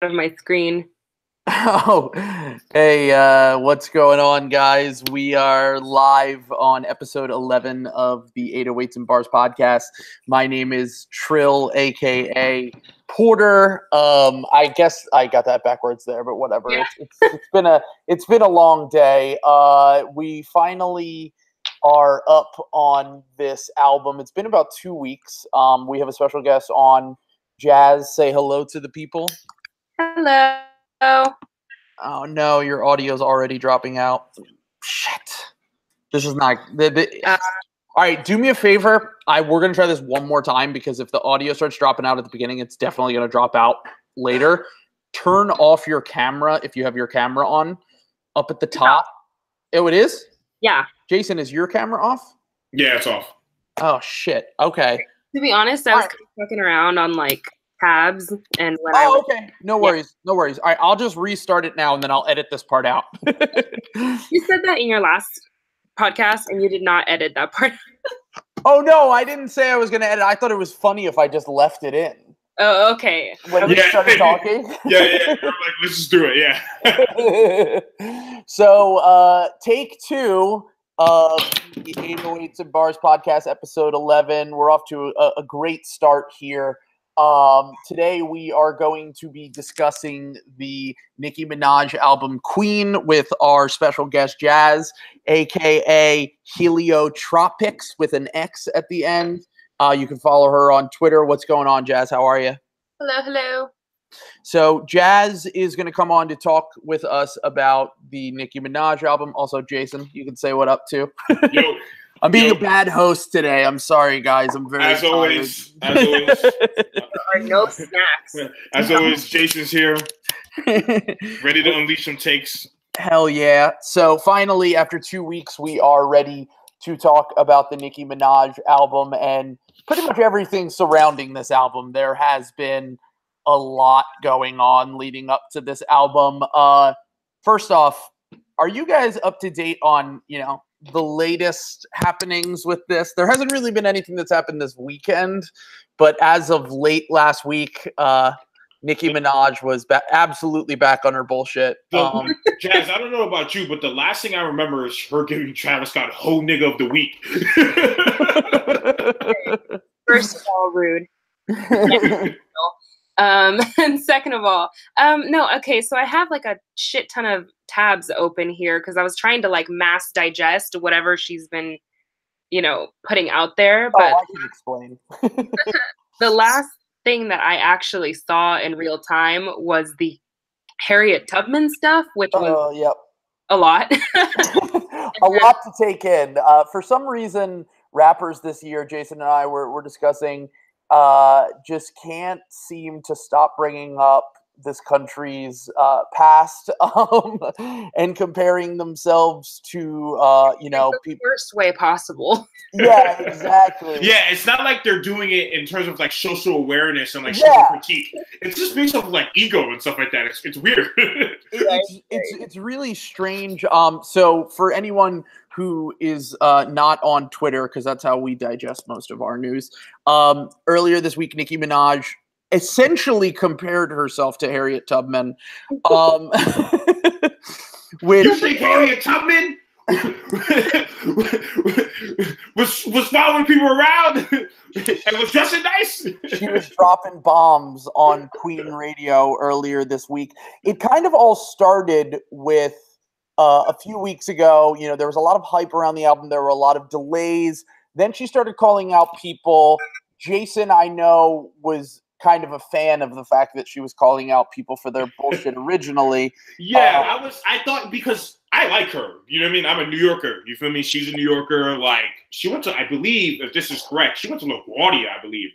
of my screen. Oh, hey, what's going on, guys? We are live on episode 11 of the 808s and Bars podcast. My name is Trill, aka Porter. I guess I got that backwards there, but whatever. Yeah. It's been a long day. We finally are up on this album. It's been about 2 weeks. We have a special guest on. Jazz, say hello to the people. Hello. Oh no, your audio's already dropping out. Shit. This is not. All right, do me a favor. We're gonna try this one more time because if the audio starts dropping out at the beginning, it's definitely gonna drop out later. Turn off your camera if you have your camera on up at the top. Oh, it is? Yeah. Jason, is your camera off? Yeah, it's off. Oh shit. Okay. To be honest, I was kind of fucking around on like tabs and when okay. No worries. No worries. All right, I'll just restart it now and then I'll edit this part out. You said that in your last podcast and you did not edit that part. Oh no, I didn't say I was gonna edit. I thought it was funny if I just left it in. Oh, okay. When we started talking. Yeah. Like, let's just do it. Yeah. So, take 2 of the 808s and Bars podcast, episode 11. We're off to a great start here. Today we are going to be discussing the Nicki Minaj album Queen with our special guest Jazz, aka Heliotropics with an X at the end. You can follow her on Twitter. What's going on, Jazz? How are you? Hello. So Jazz is going to come on to talk with us about the Nicki Minaj album. Also, Jason, you can say what up too. Yo, I'm being a bad host today. I'm sorry, guys. I'm very as always. There are no snacks. As always, Jason's here, ready to unleash some takes. Hell yeah. So finally, after 2 weeks, we are ready to talk about the Nicki Minaj album and pretty much everything surrounding this album. There has been a lot going on leading up to this album. First off, are you guys up to date on, the latest happenings with this? There hasn't really been anything that's happened this weekend, but as of late last week, Nicki Minaj was absolutely back on her bullshit. Jazz, I don't know about you, but the last thing I remember is her giving Travis Scott whole nigga of the week. First of all, rude. And second of all, no, okay, so I have like a shit ton of tabs open here because I was trying to like mass digest whatever she's been, putting out there. But I can explain. The last thing that I actually saw in real time was the Harriet Tubman stuff, which was a lot. A lot to take in. For some reason, rappers this year, Jason and I were discussing, just can't seem to stop bringing up this country's past and comparing themselves to the worst way possible. Yeah, exactly. Yeah, it's not like they're doing it in terms of like social awareness and like social critique. It's just based off of like ego and stuff like that. It's weird. It's really strange. So for anyone who is not on Twitter, because that's how we digest most of our news, earlier this week, Nicki Minaj essentially compared herself to Harriet Tubman. Which, you think Harriet Tubman was following people around and was dressing nice? She was dropping bombs on Queen Radio earlier this week. It kind of all started with a few weeks ago. There was a lot of hype around the album. There were a lot of delays. Then she started calling out people. Jason, I know, was kind of a fan of the fact that she was calling out people for their bullshit originally. Yeah, I thought because I like her. You know what I mean? I'm a New Yorker. You feel me? She's a New Yorker. Like, she went to, I believe, if this is correct, she went to LaGuardia, I believe.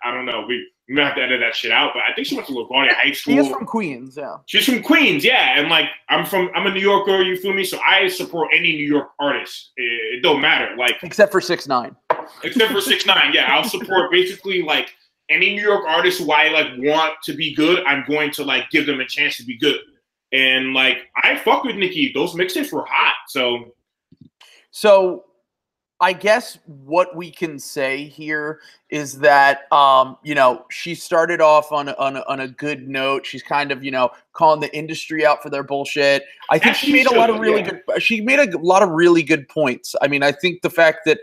I don't know. We may have to edit that shit out, but I think she went to LaGuardia High School. She is from Queens, yeah. She's from Queens, yeah. And like, I'm a New Yorker, you feel me? So I support any New York artist. It don't matter. Like, except for 6ix9ine. Except for 6ix9ine, yeah. I'll support basically like any New York artist who I like want to be good. I'm going to like give them a chance to be good. And like, I fuck with Nicki. Those mixtapes were hot. So I guess what we can say here is that, you know, she started off on a good note. She's kind of, you know, calling the industry out for their bullshit. I think she made a lot of really good. She made a lot of really good points. I mean, I think the fact that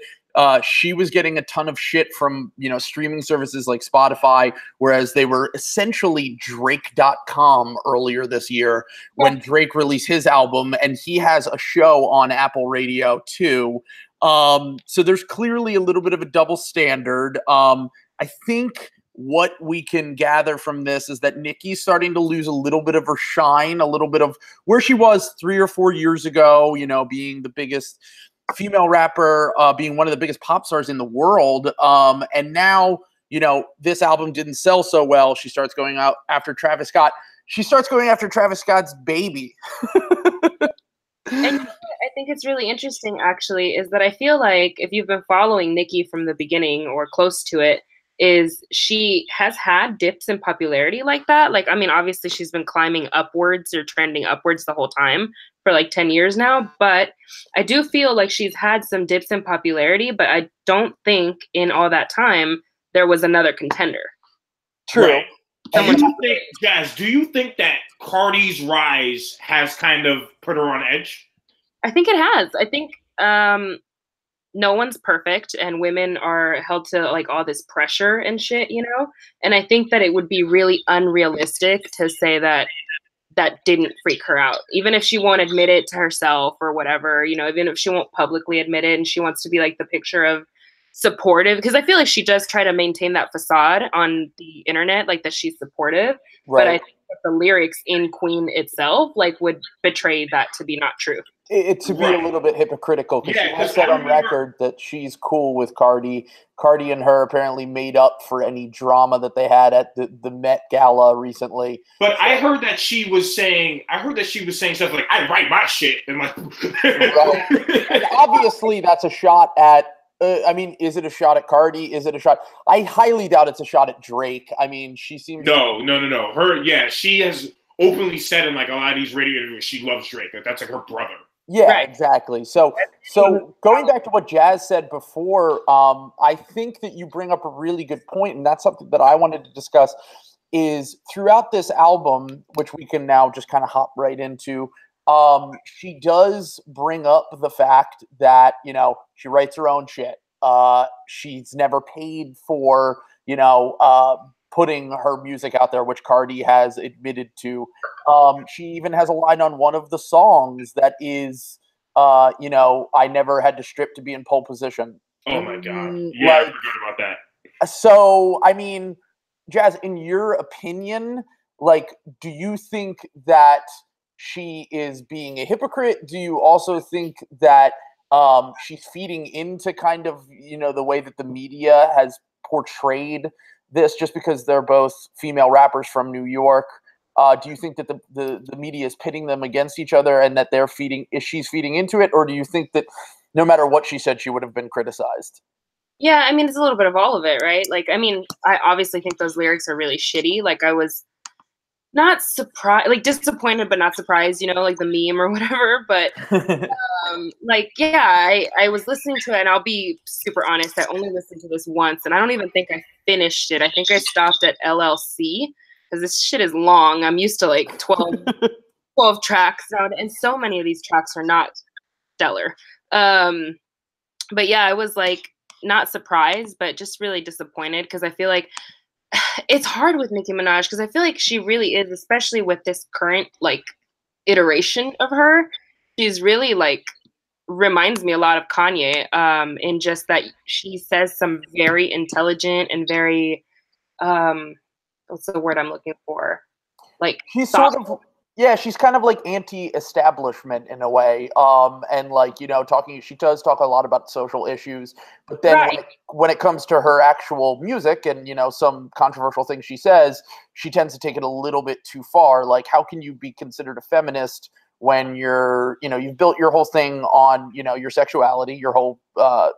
she was getting a ton of shit from, you know, streaming services like Spotify, whereas they were essentially Drake.com earlier this year when Drake released his album, and he has a show on Apple Radio too. So there's clearly a little bit of a double standard. I think what we can gather from this is that Nicki's starting to lose a little bit of her shine, a little bit of where she was 3 or 4 years ago, you know, being the biggest female rapper, being one of the biggest pop stars in the world. And now, you know, this album didn't sell so well. She starts going out after Travis Scott. She starts going after Travis Scott's baby. And I think it's really interesting, actually, is that I feel like if you've been following Nicki from the beginning or close to it, is she has had dips in popularity like that. Like, I mean, obviously she's been climbing upwards or trending upwards the whole time for like 10 years now. But I do feel like she's had some dips in popularity, but I don't think in all that time there was another contender. True. Right. Do you think that Cardi's rise has kind of put her on edge? I think it has. I think no one's perfect, and women are held to like all this pressure and shit, you know? And I think that it would be really unrealistic to say that that didn't freak her out, even if she won't admit it to herself or whatever, you know, even if she won't publicly admit it and she wants to be like the picture of supportive, because I feel like she does try to maintain that facade on the internet, like that she's supportive. Right. But I think that the lyrics in Queen itself, like, would betray that to be not true. It to be a little bit hypocritical, because she has said on record that she's cool with Cardi. Cardi and her apparently made up for any drama that they had at the Met Gala recently. But I heard that she was saying stuff like, "I write my shit," and like, right. And obviously that's a shot at. I mean, is it a shot at Cardi? Is it a shot? I highly doubt it's a shot at Drake. I mean, she seems no. She has openly said in like a lot of these radio interviews she loves Drake. That's like her brother. Yeah, right. Exactly. So going back to what Jazz said before, I think that you bring up a really good point, and that's something that I wanted to discuss. Is throughout this album, which we can now just kind of hop right into. She does bring up the fact that, you know, she writes her own shit. She's never paid for, you know, putting her music out there, which Cardi has admitted to. She even has a line on one of the songs that is, you know, I never had to strip to be in pole position. Oh my God. Yeah, I forgot about that. So, I mean, Jazz, in your opinion, like, do you think that she is being a hypocrite? Do you also think that she's feeding into kind of, you know, the way that the media has portrayed this, just because they're both female rappers from New York? Do you think that the media is pitting them against each other and that she's feeding into it? Or do you think that no matter what she said, she would have been criticized? Yeah, I mean, it's a little bit of all of it, right? Like, I mean, I obviously think those lyrics are really shitty. Like, I was not surprised, like disappointed, but not surprised, you know, like the meme or whatever. But like, yeah, I was listening to it, and I'll be super honest, I only listened to this once, and I don't even think I finished it. I think I stopped at LLC, because this shit is long. I'm used to like 12 tracks now, and so many of these tracks are not stellar. But yeah, I was like not surprised, but just really disappointed, because I feel like it's hard with Nicki Minaj, because I feel like she really is, especially with this current like iteration of her, she's really like reminds me a lot of Kanye, in just that she says some very intelligent and very what's the word I'm looking for? Like, she's thoughtful. She's kind of like anti-establishment in a way. And like, you know, she does talk a lot about social issues, but then when it comes to her actual music and, you know, some controversial things she says, she tends to take it a little bit too far. Like, how can you be considered a feminist when you're, you know, you've built your whole thing on, you know, your sexuality, your whole,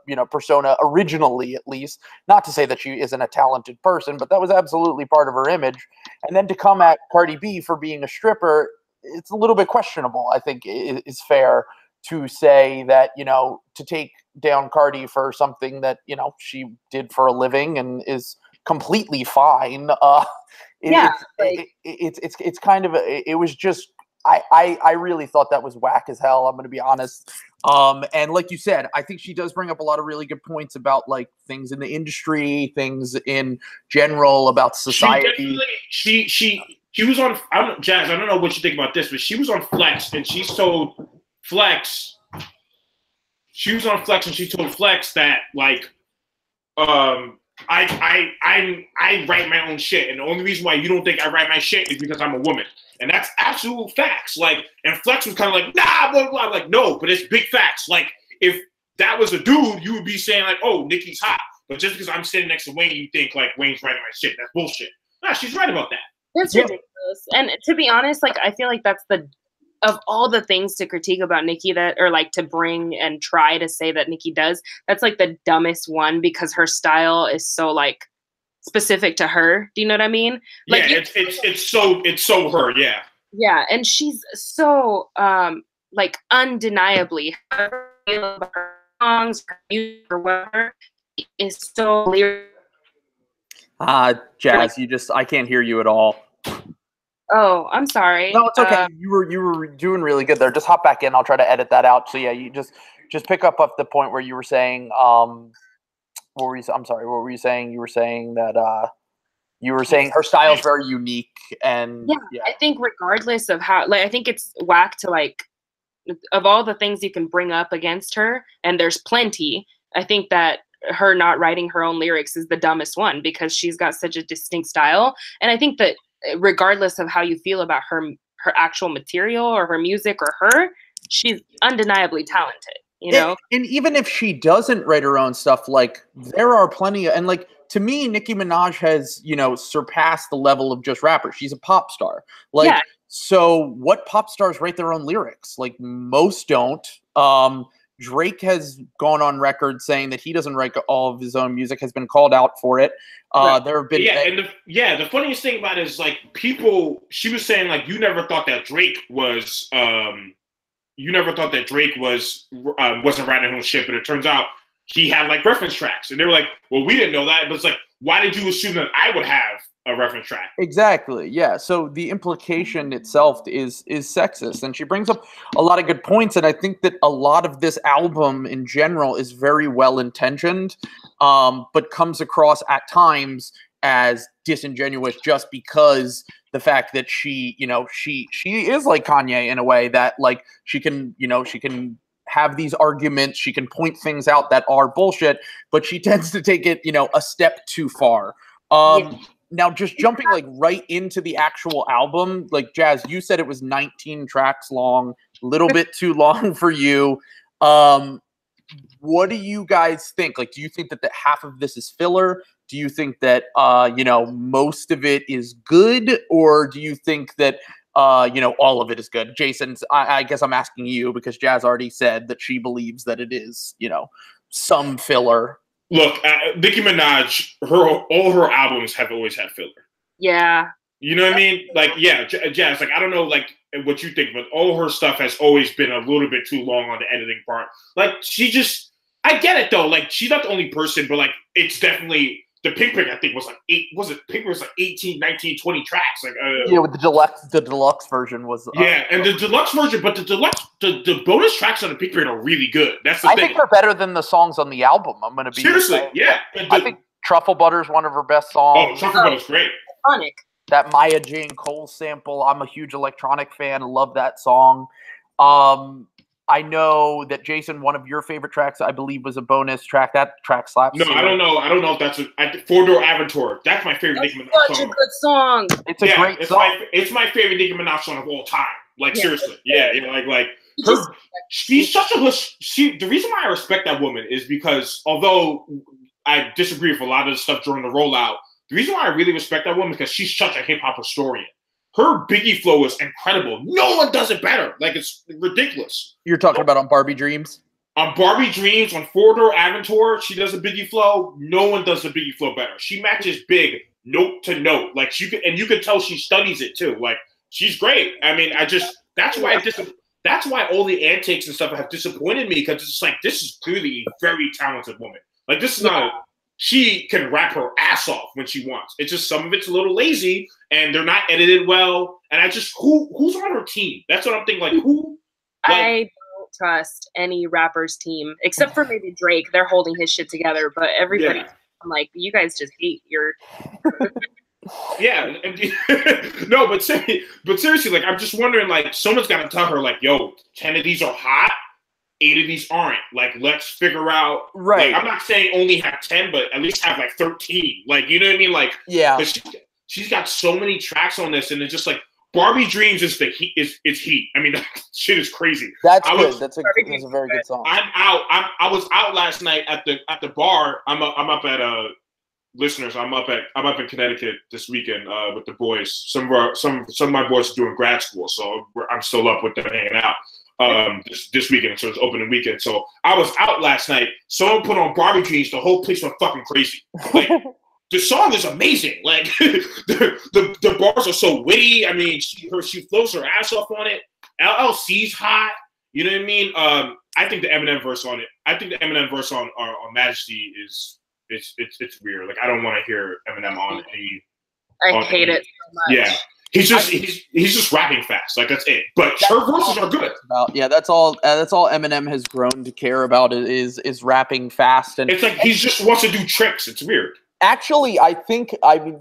you know, persona originally, at least. Not to say that she isn't a talented person, but that was absolutely part of her image. And then to come at Cardi B for being a stripper, it's a little bit questionable, I think is fair. to say that, to take down Cardi for something that, she did for a living and is completely fine. It's kind of, it was just, I really thought that was whack as hell. I'm going to be honest. And like you said, I think she does bring up a lot of really good points about like things in the industry, things in general about society. She was on, Jazz, I don't know what you think about this, but she was on Flex and she told Flex that like, I write my own shit, and the only reason why you don't think I write my shit is because I'm a woman, and that's absolute facts. Like, and Flex was kind of like, nah, blah, blah, blah. Like, no, but it's big facts. Like, if that was a dude, you would be saying like, oh, Nicki's hot, but just because I'm sitting next to Wayne, you think like Wayne's writing my shit. That's bullshit. Nah, she's right about that. That's ridiculous. And to be honest, like, I feel like that's of all the things to critique about Nicki or like to bring and try to say that Nicki does, that's like the dumbest one because her style is so like specific to her. Do you know what I mean? Like, yeah, it's so her. Yeah. Yeah, and she's so like undeniably her songs, her music, or whatever is so lyrical. Jazz, I can't hear you at all. Oh, I'm sorry. No, it's okay. You were doing really good there. Just hop back in. I'll try to edit that out. So yeah, you just pick up the point where you were saying, I'm sorry, what were you saying? You were saying that you were saying her style is very unique, and yeah, I think regardless of how, like, I think it's whack to like, of all the things you can bring up against her, and there's plenty, I think that her not writing her own lyrics is the dumbest one because she's got such a distinct style. And I think that regardless of how you feel about her actual material or her music or her, she's undeniably talented, And even if she doesn't write her own stuff, like there are plenty of, and like to me, Nicki Minaj has, surpassed the level of just rappers. She's a pop star. Like, so what pop stars write their own lyrics? Like most don't. Drake has gone on record saying that he doesn't write all of his own music, has been called out for it. There have been the funniest thing about it is like she was saying like you never thought that Drake wasn't writing his own shit, but it turns out he had like reference tracks, and they were like, well, we didn't know that, but it's like, why did you assume that I would have a reference track? Exactly. Yeah. So the implication itself is sexist, and she brings up a lot of good points. And I think that a lot of this album in general is very well intentioned, but comes across at times as disingenuous just because the fact that she is like Kanye in a way that like she can have these arguments, she can point things out that are bullshit, but she tends to take it, a step too far. Now, just jumping like right into the actual album, like Jazz, you said it was 19 tracks long, a little bit too long for you. What do you guys think? Like, do you think that half of this is filler? Do you think that, most of it is good? Or do you think that, all of it is good? Jason, I guess I'm asking you because Jazz already said that she believes that it is, some filler. Look, Nicki Minaj, all her albums have always had filler. Yeah. You know what I mean? Like, yeah, Jazz, like, I don't know, like, what you think, but all her stuff has always been a little bit too long on the editing part. Like, I get it, though. Like, she's not the only person, but, like, it's definitely, the Pink Pink, I think, was like, Pink was like 18, 19, 20 tracks. Like, with the deluxe version was. And the deluxe version, but the bonus tracks on the Pink Pink are really good. That's the thing. I think they're better than the songs on the album. I'm going to be seriously, yeah. I think Truffle Butter is one of her best songs. Oh, Truffle Butter is great. Iconic. That Maya Jane Cole sample, I'm a huge electronic fan. I love that song. I know that, Jason, one of your favorite tracks, I believe, was a bonus track. That track slaps. No, I don't know. I don't know if that's Four-Door Aventura. That's my favorite Nicki Minaj song. Such a good song. It's a great song. It's my favorite Nicki Minaj song of all time. Like, seriously. Yeah, she's such a the reason why I respect that woman is because, although I disagree with a lot of the stuff during the rollout, the reason why I really respect that woman is because she's such a hip-hop historian. Her Biggie flow is incredible. No one does it better. Like, it's ridiculous. You're talking about on Barbie Dreams? On Barbie Dreams, on Four-Door Aventura, she does a Biggie flow. No one does a Biggie flow better. She matches Big note to note. Like, you can tell she studies it too. Like, she's great. I mean, that's why that's why all the antics and stuff have disappointed me, because it's like, this is clearly a very talented woman. Like, this is not she can rap her ass off when she wants. It's just some of it's a little lazy and they're not edited well. And I just, who's on her team? That's what I'm thinking. Like, who? Like, I don't trust any rapper's team except for maybe Drake. They're holding his shit together, but everybody, I'm like, you guys just hate your. Yeah, no, but seriously, like, I'm just wondering, like, someone's got to tell her, like, yo, 10 of these are hot, 8 of these aren't. Like, let's figure out. Right. Like, I'm not saying only have 10, but at least have like 13. Like, you know what I mean? Like, yeah, she's got so many tracks on this, and it's just like Barbie Dreams is the heat. Is heat. I mean, that shit is crazy. That's good. That's a very good song. I'm out. I was out last night at the bar. I'm up at listeners, I'm up in Connecticut this weekend with the boys. Some of my boys are doing grad school, so I'm still up with them hanging out this weekend. So it's opening weekend. So I was out last night. Someone put on Barbie Dreams. The whole place went fucking crazy. Like, the song is amazing. Like, the bars are so witty. I mean, she flows her ass off on it. LLC's hot. You know what I mean? I think the Eminem verse on it. I think the Eminem verse on Majesty is. It's weird. Like, I don't want to hear Eminem on any. I hate it so much. Yeah, he's just rapping fast. Like, that's it. But her verses are good. Yeah, that's all Eminem has grown to care about is rapping fast, and it's like he just wants to do tricks. It's weird. Actually,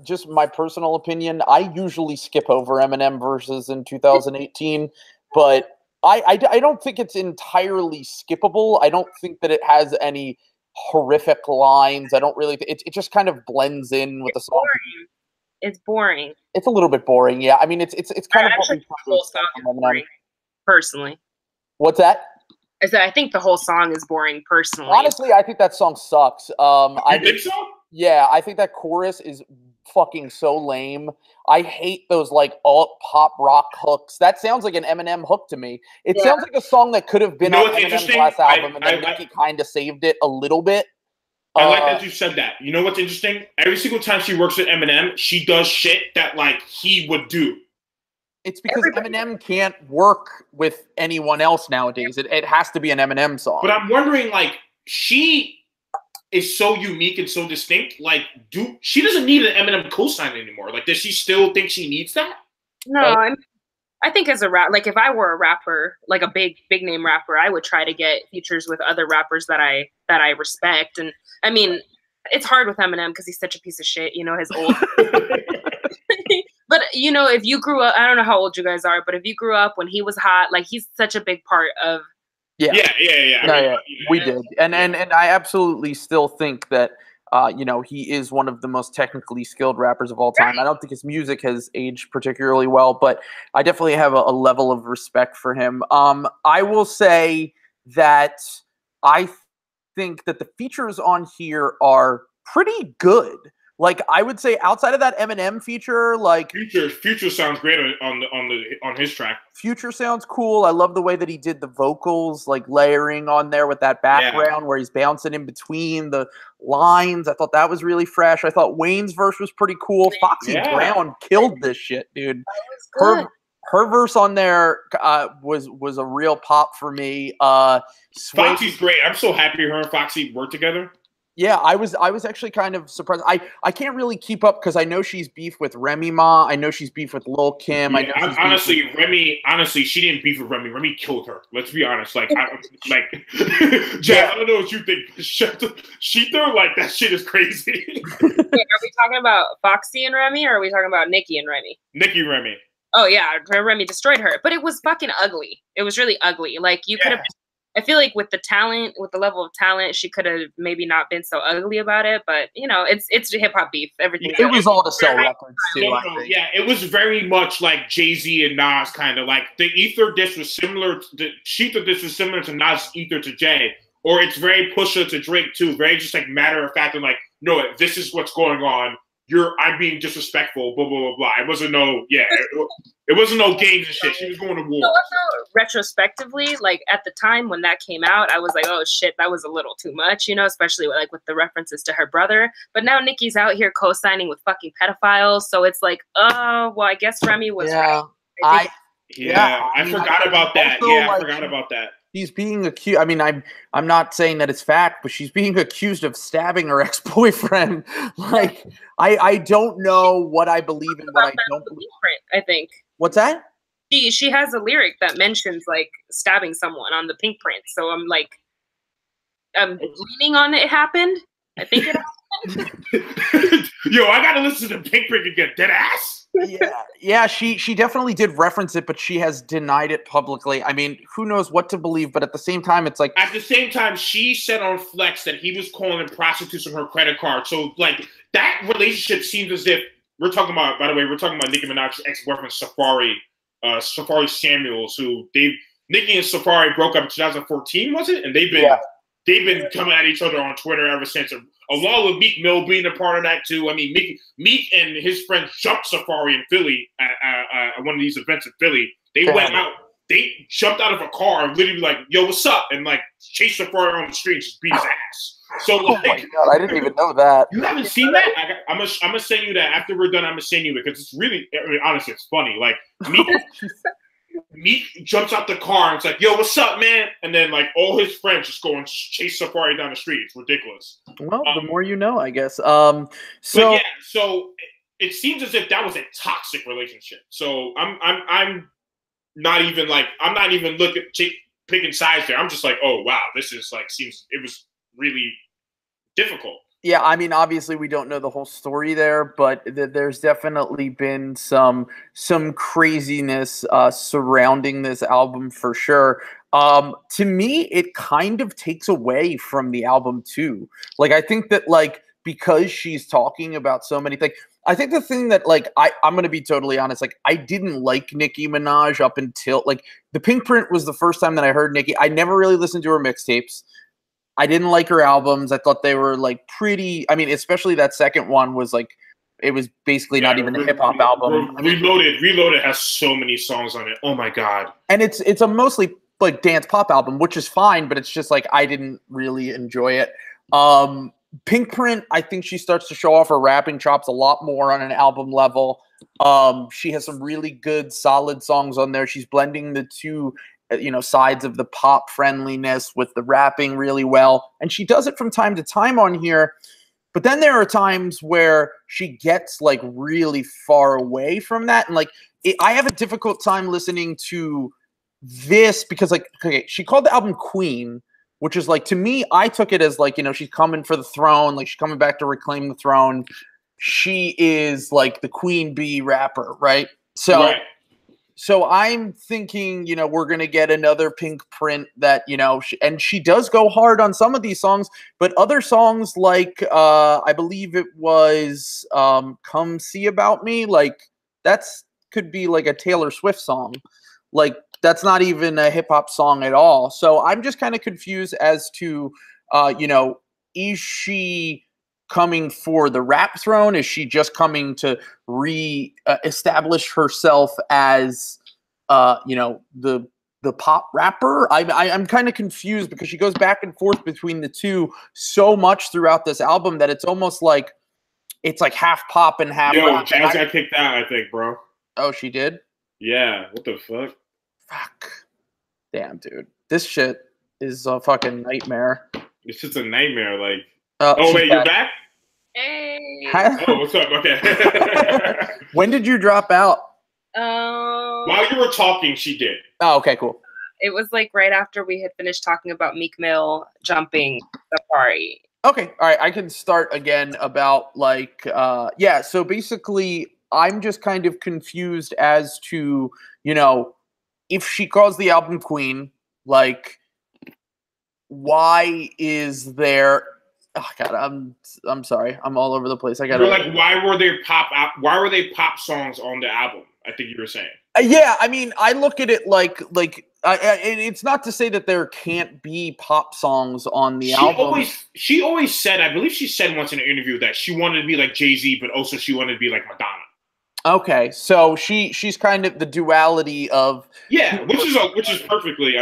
just my personal opinion, I usually skip over Eminem verses in 2018, but I don't think it's entirely skippable. I don't think that it has any horrific lines. I don't really. It just kind of blends in with the song. It's boring. It's a little bit boring. Yeah, I mean, it's kind of actually, the whole song is boring. Personally, what's that? I said I think the whole song is boring. Personally, honestly, I think that song sucks. I think so. Yeah, I think that chorus is fucking so lame. I hate those like alt pop rock hooks. That sounds like an Eminem hook to me. It sounds like a song that could have been on Eminem's last album, and then Nicki kind of saved it a little bit. I like that you said that. You know what's interesting? Every single time she works with Eminem, she does shit that like he would do. It's because Eminem can't work with anyone else nowadays. It has to be an Eminem song. But I'm wondering, like, she is so unique and so distinct. Like, she doesn't need an Eminem cosign anymore. Like, does she still think she needs that? No, I think as a rap, like if I were a rapper, like a big name rapper, I would try to get features with other rappers that I respect. And I mean, it's hard with Eminem because he's such a piece of shit. You know, his old. But you know, if you grew up, I don't know how old you guys are, but if you grew up when he was hot, like he's such a big part of. Yeah. We did, and I absolutely still think that he is one of the most technically skilled rappers of all time. I don't think his music has aged particularly well, but I definitely have a level of respect for him. I will say that I think that the features on here are pretty good. Like, I would say outside of that Eminem feature, like Future sounds great on his track. Future sounds cool. I love the way that he did the vocals, like layering on there with that background where he's bouncing in between the lines. I thought that was really fresh. I thought Wayne's verse was pretty cool. Foxy Brown killed this shit, dude. Her verse on there was a real pop for me. Foxy's great. I'm so happy her and Foxy work together. Yeah, I was actually kind of surprised. I can't really keep up because I know she's beef with Remy Ma. I know she's beef with Lil Kim. Yeah, honestly, she didn't beef with Remy. Remy killed her. Let's be honest. Like, Jeff, I don't know what you think. Sheether, like, that shit is crazy. Wait, are we talking about Foxy and Remy, or are we talking about Nicki and Remy? Nicki and Remy. Oh yeah, Remy destroyed her, but it was fucking ugly. It was really ugly. Like, you could have. I feel like with the level of talent, she could have maybe not been so ugly about it. But you know, it's hip hop beef. Everything. It was all to sell records too. Yeah, it was very much like Jay-Z and Nas, kind of like the Ether diss was similar. The Sheether diss was similar to Nas' Ether to Jay, or it's very Pusha to Drake too. Very just like matter of fact and like, no, this is what's going on. I'm being disrespectful, blah, blah, blah, blah. It wasn't it wasn't no games and shit. She was going to war. Retrospectively, like at the time when that came out, I was like, oh shit, that was a little too much, you know, especially like with the references to her brother. But now Nicki's out here co-signing with fucking pedophiles. So it's like, oh, well, I guess Remy was right. Yeah, I forgot about that. Also, Yeah, I forgot about that. She's being accused. I mean, I'm not saying that it's fact, but she's being accused of stabbing her ex-boyfriend. Like, I don't know what I believe and what I don't believe. I think. What's that? She has a lyric that mentions like stabbing someone on the Pink Print. So I'm like, I'm leaning on it happened. I think it happened. Yo, I gotta listen to Pink Print again. Dead ass. Yeah. She definitely did reference it, but she has denied it publicly. I mean, who knows what to believe? But at the same time, it's like at the same time, she said on Flex that he was calling prostitutes on her credit card. So like that relationship seems as if we're talking about. By the way, we're talking about Nicki Minaj's ex-boyfriend Safari Samuels, who Nicki and Safari broke up in 2014, was it? And they've been coming at each other on Twitter ever since. Along with Meek Mill being a part of that too. I mean, Meek and his friends jumped Safari in Philly at one of these events in Philly. They went out. They jumped out of a car and literally like, "Yo, what's up?" and like chased Safari on the street and just beat his ass. So like, oh my God, I didn't even know that. You haven't seen that? I'm gonna send you that after we're done. I'm gonna send you it because it's really, I mean, honestly, it's funny. Like Meek jumps out the car and it's like, "Yo, what's up, man?" And then like all his friends just go and just chase Safari down the street. It's ridiculous. Well, the more you know, I guess. So it seems as if that was a toxic relationship. So I'm not even looking picking sides there. I'm just like, oh wow, this is like it was really difficult. Yeah, I mean, obviously we don't know the whole story there, but there's definitely been some craziness surrounding this album for sure. To me, it kind of takes away from the album too. Like, I think that like because she's talking about so many things. I think the thing that like I'm gonna be totally honest, like I didn't like Nicki Minaj up until like the Pink Print was the first time that I heard Nicki. I never really listened to her mixtapes. I didn't like her albums. I thought they were like pretty. I mean, especially that second one was like it was basically not even a hip hop album. Reloaded has so many songs on it. Oh my God! And it's a mostly like dance pop album, which is fine, but it's just like I didn't really enjoy it. Pink Print, I think she starts to show off her rapping chops a lot more on an album level. She has some really good, solid songs on there. She's blending the two, sides of the pop friendliness with the rapping really well. And she does it from time to time on here. But then there are times where she gets like really far away from that. And like, I have a difficult time listening to this because like, okay, she called the album Queen, which is like, to me, I took it as like, she's coming for the throne. Like she's coming back to reclaim the throne. She is like the queen bee rapper, right? So, right. So I'm thinking, we're going to get another Pink Print that, and she does go hard on some of these songs, but other songs like, I believe it was Come See About Me, like that's could be like a Taylor Swift song. Like that's not even a hip hop song at all. So I'm just kind of confused as to, is she coming for the rap throne? Is she just coming to establish herself as, the pop rapper? I'm kind of confused because she goes back and forth between the two so much throughout this album that it's almost like it's like half pop and half rap. Jazz got kicked out, I think, bro. Oh, she did? Yeah. What the fuck? Fuck. Damn, dude. This shit is a fucking nightmare. It's just a nightmare. Like, wait, you're back? Hey. Oh, what's up? Okay. When did you drop out? While you were talking, she did. Oh, okay, cool. It was like right after we had finished talking about Meek Mill jumping Safari. Okay, all right. I can start again about like, so basically I'm just kind of confused as to, if she calls the album Queen, like, why is there? Oh God, I'm sorry. I'm all over the place. You're like, why were they pop songs on the album? I think you were saying. Yeah, I mean, I look at it like it's not to say that there can't be pop songs on the album. She always said, I believe she said once in an interview that she wanted to be like Jay-Z, but also she wanted to be like Madonna. Okay, so she's kind of the duality of which is perfectly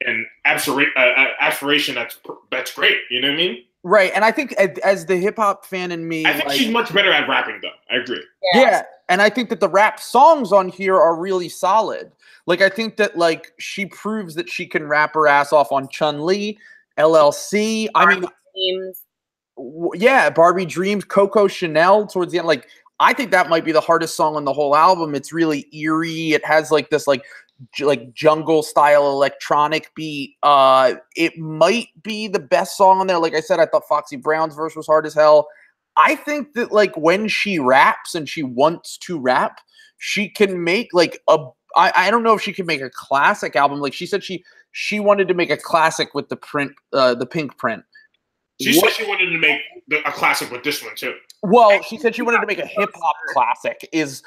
an aspiration that's great. You know what I mean? Right, and I think as the hip hop fan in me, I think she's much better at rapping, though. I agree. Yeah, and I think that the rap songs on here are really solid. Like, I think that like she proves that she can rap her ass off on Chun-Li, LLC. I mean, yeah, Barbie Dreams, Coco Chanel towards the end. Like, I think that might be the hardest song on the whole album. It's really eerie. It has like this like jungle style electronic beat. It might be the best song on there. Like I said, I thought Foxy Brown's verse was hard as hell. I think that like when she raps and she wants to rap, she can make like I don't know if she can make a classic album. Like she said she wanted to make a classic with the Pink print. She said she wanted to make a classic with this one too. Well, she said she wanted to make a hip hop classic. Is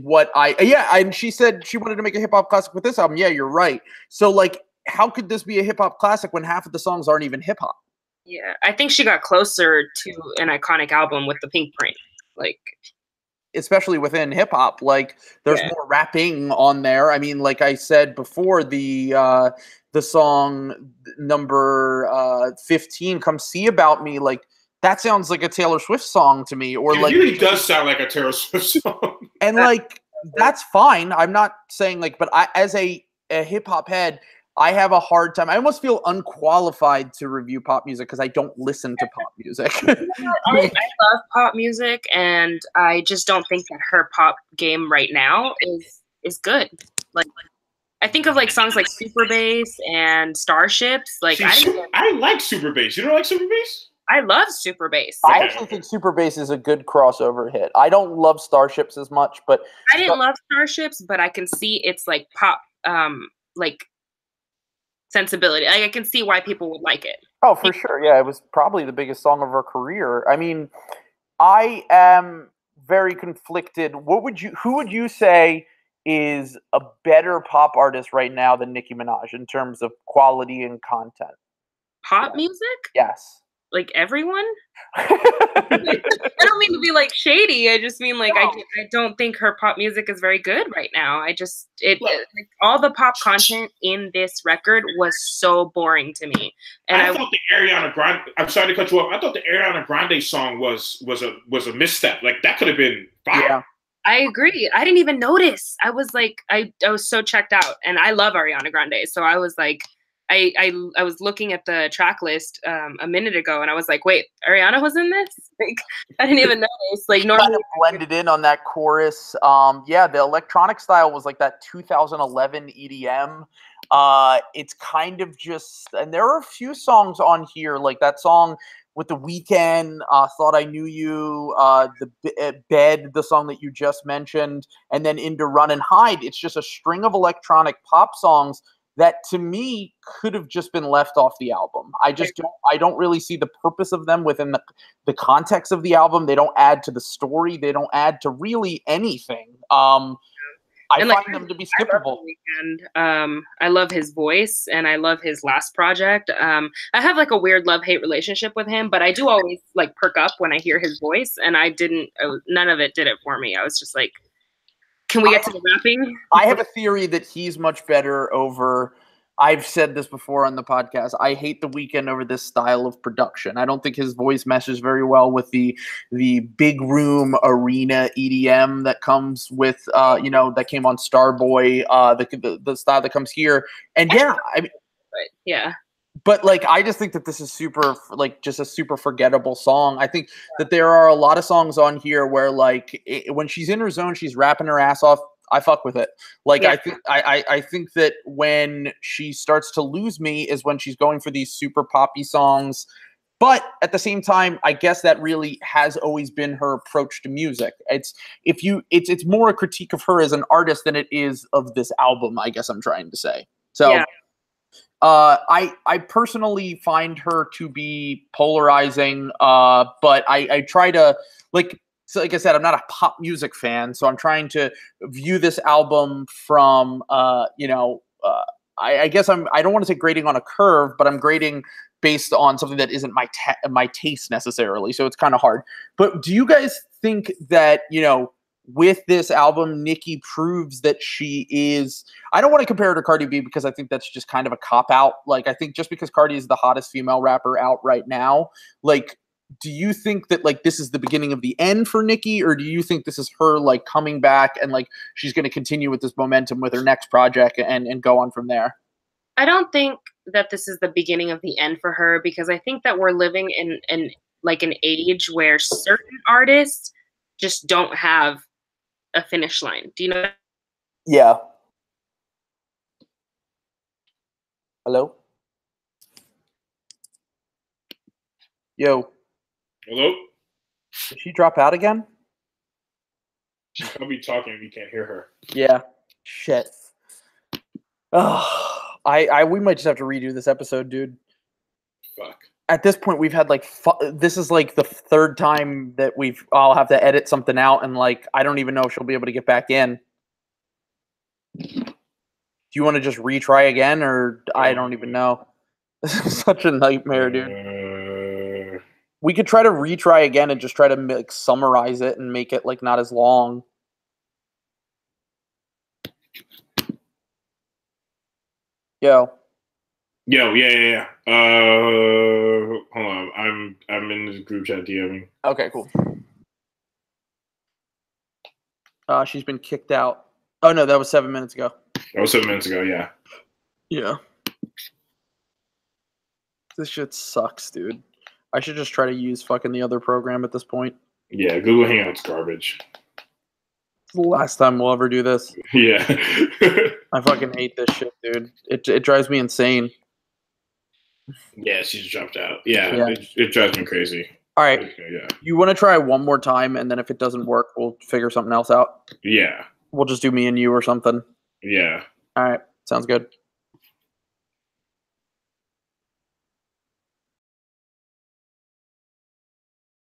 what and she said she wanted to make a hip hop classic with this album. Yeah, you're right. So like, how could this be a hip hop classic when half of the songs aren't even hip hop? Yeah, I think she got closer to an iconic album with the Pink print, like especially within hip hop. Like, there's more rapping on there. I mean, like I said before, the song number 15, "Come See About Me," like that sounds like a Taylor Swift song to me, or it like really does sound like a Taylor Swift song. And like that's fine. I'm not saying like, but I as a hip hop head, I have a hard time. I almost feel unqualified to review pop music because I don't listen to pop music. I love pop music, and I just don't think that her pop game right now is good. Like I think of like songs like Super Bass and Starships. Like I like Super Bass. You don't like Super Bass? I love Super Bass. I actually think Super Bass is a good crossover hit. I don't love Starships as much, but I didn't love Starships, but I can see it's like pop like sensibility. Like, I can see why people would like it. Oh, for sure. Yeah, it was probably the biggest song of her career. I mean, I am very conflicted. Who would you say is a better pop artist right now than Nicki Minaj in terms of quality and content? Pop music? Yes. Like everyone? I don't mean to be like shady. I just mean like I don't think her pop music is very good right now. I just like, all the pop content in this record was so boring to me. And I thought the Ariana Grande. I'm sorry to cut you off. I thought the Ariana Grande song was a misstep. Like that could have been fire. Yeah. I agree. I didn't even notice. I was like, I was so checked out, and I love Ariana Grande. So I was like, I was looking at the track list a minute ago, and I was like, wait, Ariana was in this? Like, I didn't even notice. Like, normally kind of blended in on that chorus. Yeah, the electronic style was like that 2011 EDM. It's kind of just, and there are a few songs on here, like that song with The Weeknd, Thought I Knew You, the Bed, the song that you just mentioned, and then into Run and Hide. It's just a string of electronic pop songs that to me could have just been left off the album. I don't really see the purpose of them within the context of the album. They don't add to the story. They don't add to really anything. I find them to be skippable. I love his voice, and I love his last project. I have like a weird love-hate relationship with him, but I do always like perk up when I hear his voice, and none of it did it for me. I was just like, can we get to the rapping? I have a theory that he's much better over, I've said this before on the podcast, I hate The Weeknd over this style of production. I don't think his voice meshes very well with the big room arena EDM that comes with, that came on Starboy, the style that comes here. And yeah, I mean, yeah. But like, I just think that this is just a super forgettable song. I think that there are a lot of songs on here where like when she's in her zone, she's rapping her ass off. I fuck with it. Like, yeah. I think that when she starts to lose me is when she's going for these super poppy songs. But at the same time, I guess that really has always been her approach to music. It's more a critique of her as an artist than it is of this album, I guess I'm trying to say. So. Yeah. I personally find her to be polarizing, but I try to like I said, I'm not a pop music fan, so I'm trying to view this album from I guess I don't want to say grading on a curve, but I'm grading based on something that isn't my taste necessarily, so it's kind of hard. But do you guys think that with this album, Nicki proves that she is. I don't want to compare her to Cardi B because I think that's just kind of a cop out. Like, I think just because Cardi is the hottest female rapper out right now, like, do you think that like this is the beginning of the end for Nicki, or do you think this is her like coming back and like she's going to continue with this momentum with her next project and go on from there? I don't think that this is the beginning of the end for her, because I think that we're living in like an age where certain artists just don't have a finish line. Do you know? Yeah. Hello? Yo. Hello? Did she drop out again? She's probably talking and we can't hear her. Yeah. Shit. Oh, we might just have to redo this episode, dude. Fuck. At this point, we've had like this is like the third time that I'll have to edit something out, and like I don't even know if she'll be able to get back in. Do you want to just retry again, or I don't even know? This is such a nightmare, dude. We could try to retry again and just try to like summarize it and make it like not as long. Yo, yeah. Hold on. I'm in this group chat DMing. okay, cool. She's been kicked out. Oh no, that was 7 minutes ago. That was 7 minutes ago, yeah. Yeah. This shit sucks, dude. I should just try to use fucking the other program at this point. Yeah, Google Hangouts garbage. It's the last time we'll ever do this. Yeah. I fucking hate this shit, dude. It drives me insane. Yeah, she's dropped out. Yeah. It drives me crazy. All right. Yeah. You want to try one more time, and then if it doesn't work, we'll figure something else out? Yeah. We'll just do me and you or something. Yeah. All right. Sounds good.